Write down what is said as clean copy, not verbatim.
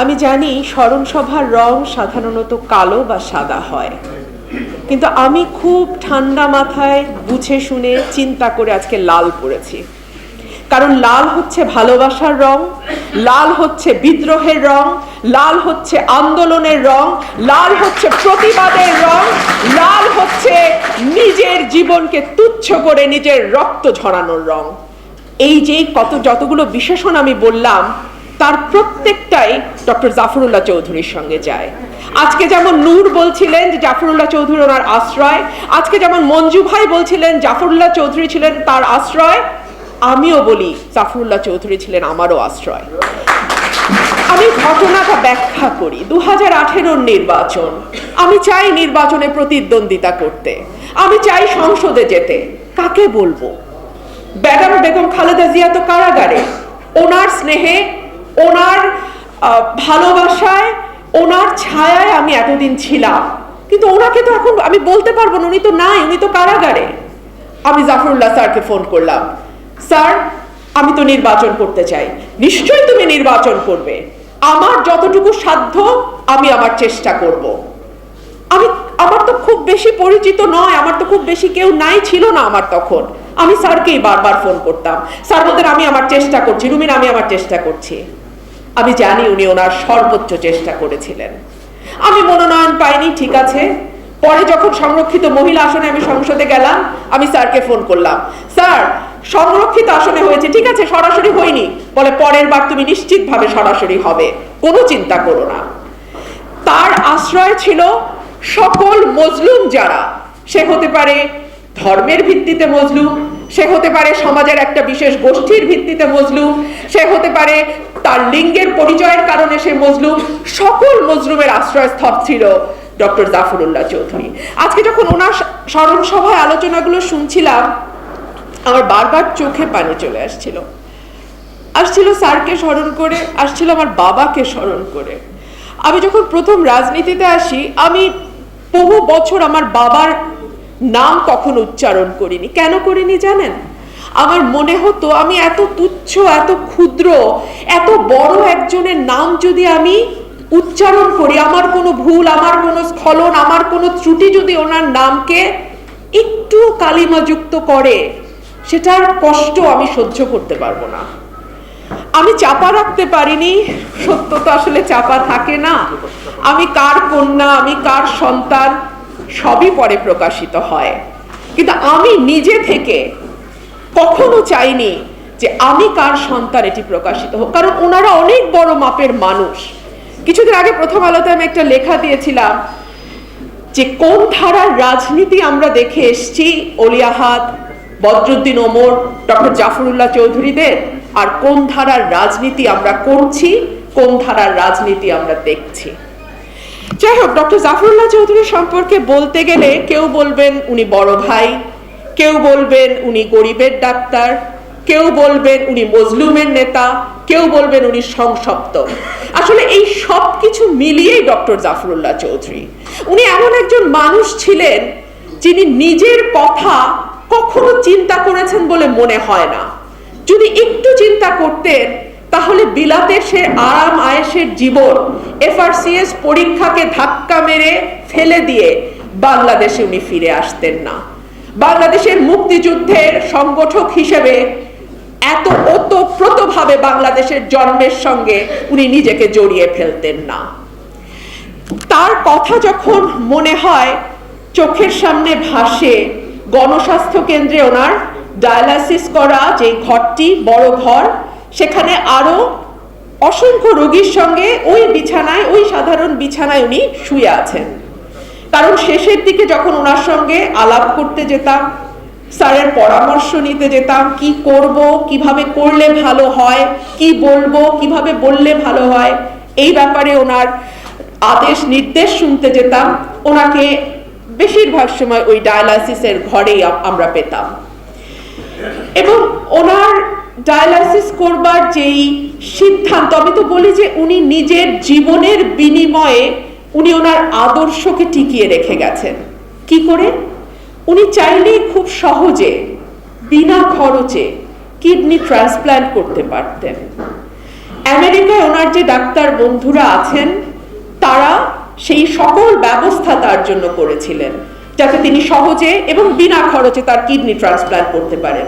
আমি জানি স্মরণসভার রং সাধারণত কালো বা সাদা হয়, কিন্তু আমি খুব ঠান্ডা মাথায় বুঝে শুনে চিন্তা করে আজকে লাল পরেছি। কারণ লাল হচ্ছে ভালোবাসার রং, লাল হচ্ছে বিদ্রোহের রং, লাল হচ্ছে আন্দোলনের রং, লাল হচ্ছে প্রতিবাদের রং, লাল হচ্ছে নিজের জীবনকে তুচ্ছ করে নিজের রক্ত ঝরানোর রং। এই যে যতগুলো বিশেষণ আমি বললাম তার প্রত্যেকটাই ডক্টর জাফরুল্লাহ চৌধুরীর সঙ্গে যায়। আজকে যেমন নূর বলছিলেন যে জাফরুল্লাহ চৌধুরী ওনার আশ্রয়, আজকে যেমন মঞ্জু ভাই বলছিলেন জাফরুল্লাহ চৌধুরী ছিলেন তার আশ্রয়, আমিও বলি জাফরুল্লাহ চৌধুরী ছিলেন আমারও আশ্রয়। আমি ঘটনাটা ব্যাখ্যা করি। 2018 নির্বাচন, আমি চাই নির্বাচনে প্রতিদ্বন্দ্বিতা করতে, আমি চাই সংসদে যেতে। কাকে বলবো? বেগম খালেদা জিয়া তো কারাগারে। ওনার স্নেহে, ওনার ভালোবাসায়, ওনার ছায়ায় আমি এতদিন ছিলাম, কিন্তু ওনাকে তো এখন আমি বলতে পারবো না, উনি তো নাই, উনি তো কারাগারে। আমি জাফরুল্লাহ স্যারকে ফোন করলাম, স্যার আমি তো নির্বাচন করতে চাই। নিশ্চয়ই তুমি নির্বাচন করবে, আমার যতটুকু সাধ্য আমি আমার চেষ্টা করব। আমার তো খুব বেশি পরিচিত নয়, আমার তো খুব বেশি কেউ নাই ছিল না আমার তখন। আমি স্যারকেই বারবার ফোন করতাম, স্যার বলতেন আমি আমার চেষ্টা করছি, রুমিন আমি আমার চেষ্টা করছি। আমি জানি উনি ওনার সর্বোচ্চ চেষ্টা করেছিলেন। আমি মনোনয়ন পাইনি, ঠিক আছে। পরে যখন সংরক্ষিত মহিলা আসনে আমি সংসদে গেলাম, আমি স্যারকে ফোন করলাম, স্যার সংরক্ষিত আসনে হয়েছে, ঠিক আছে, সরাসরি হয়নি। বলে পরের বার তুমি নিশ্চিতভাবে সরাসরি হবে, কোনো চিন্তা করো না। তার আশ্রয় ছিল সকল মজলুম যারা, সে হতে পারে ধর্মের ভিত্তিতে মজলুম, সে হতে পারে সমাজের একটা বিশেষ গোষ্ঠীর ভিত্তিতে মজলুম, সে হতে পারে তার লিঙ্গের পরিচয়ের কারণে সে মজলুম। সকল মজলুমের আশ্রয়স্থল ছিল ডক্টর জাফরুল্লাহ চৌধুরী। আজকে যখন ওনার স্মরণ সভায় আলোচনাগুলো শুনছিলাম, আমার বারবার চোখে পানি চলে আসছিল স্যারকে স্মরণ করে, আসছিল আমার বাবাকে স্মরণ করে। আমি যখন প্রথম রাজনীতিতে আসি, আমি বহু বছর আমার বাবার নাম কখনো উচ্চারণ করিনি। কেন করিনি জানেন? আমার মনে হতো আমি এত তুচ্ছ, এত ক্ষুদ্র, এত বড় একজনের নাম যদি আমি উচ্চারণ করি, আমার কোনো ভুল, আমার কোনো স্খলন, আমার কোনো ত্রুটি যদি ওনার নামকে একটু কালিমাযুক্ত করে, সেটার কষ্ট আমি সহ্য করতে পারবো না। আমি চাপা রাখতে পারিনি। সত্য তো আসলে চাপা থাকে না। আমি কার কন্যা, আমি কার সন্তান, সবই পরে প্রকাশিত হয়, কিন্তু আমি নিজে থেকে কখনো চাইনি যে আমি কার সন্তান এটি প্রকাশিত হোক। কারণ ওনারা অনেক বড় মাপের মানুষ। কিছুদিন আগে প্রথম আলোতে আমি একটা লেখা দিয়েছিলাম যে কোন ধারার রাজনীতি আমরা দেখে এসছি অলিয়াহাদ, বদরুদ্দিন ওমর, ডক্টর জাফরুল্লাহ চৌধুরীদের, আর কোন ধারার রাজনীতি আমরা করছি, কোন ধারার রাজনীতি আমরা দেখছি। যাই হোক, ডক্টর জাফরুল্লাহ চৌধুরী সম্পর্কে বলতে গেলে কেউ বলবেন উনি বড় ভাই, কেউ বলবেন উনি গরিবের ডাক্তার, কেউ বলবেন উনি মজলুমের নেতা, কেউ বলবেন উনি সংসপ্ত। আসলে এই সব কিছু মিলিয়েই ডক্টর জাফরুল্লাহ চৌধুরী। উনি এমন একজন মানুষ ছিলেন যিনি নিজের কথা কখনো চিন্তা করেছেন বলে মনে হয় না। যদি একটু চিন্তা করতেন তাহলে বিলাতের সে আরাম আয়েশের জীবন, FRCS পরীক্ষাকে ধাক্কা মেরে ফেলে দিয়ে বাংলাদেশে উনি ফিরে আসতেন না। বাংলাদেশের মুক্তিযুদ্ধের সংগঠক হিসেবে এত ওতপ্রোতভাবে বাংলাদেশের জন্মের সঙ্গে উনি নিজেকে জড়িয়ে ফেলতেন না। তার কথা যখন মনে হয়, চোখের সামনে ভাসে গণস্বাস্থ্য কেন্দ্রে ওনার ডায়ালাইসিস করা যে ঘরটি, বড় ঘর, সেখানে আরো অসংখ্য রোগীর সঙ্গে ওই বিছানায়, ওই সাধারণ বিছানায় উনি শুয়ে আছেন। কারণ শেষের দিকে যখন ওনার সঙ্গে আলাপ করতে যেতাম, স্যারের পরামর্শ নিতে যেতাম, কি করব, কিভাবে করলে ভালো হয়, কি বলবো, কিভাবে বললে ভালো হয়, এই ব্যাপারে ওনার আদেশ নির্দেশ শুনতে যেতাম। ওনাকে বেশিরভাগ সময় ওই ডায়ালাইসিসের ঘরেই আমরা পেতাম। এবং ওনার ডায়ালাইসিস করবার যেই সিদ্ধান্ত, আমি তো বলি যে উনি নিজের জীবনের বিনিময়ে উনি ওনার আদর্শকে টিকিয়ে রেখে গেছেন। কি করে? উনি চাইলেই খুব সহজে বিনা খরচে কিডনি ট্রান্সপ্ল্যান্ট করতে পারতেন, আমেরিকায় ওনার যে ডাক্তার বন্ধুরা আছেন তারা সেই সকল ব্যবস্থা তার জন্য করেছিলেন যাতে তিনি সহজে এবং বিনা খরচে তার কিডনি ট্রান্সপ্ল্যান্ট করতে পারেন।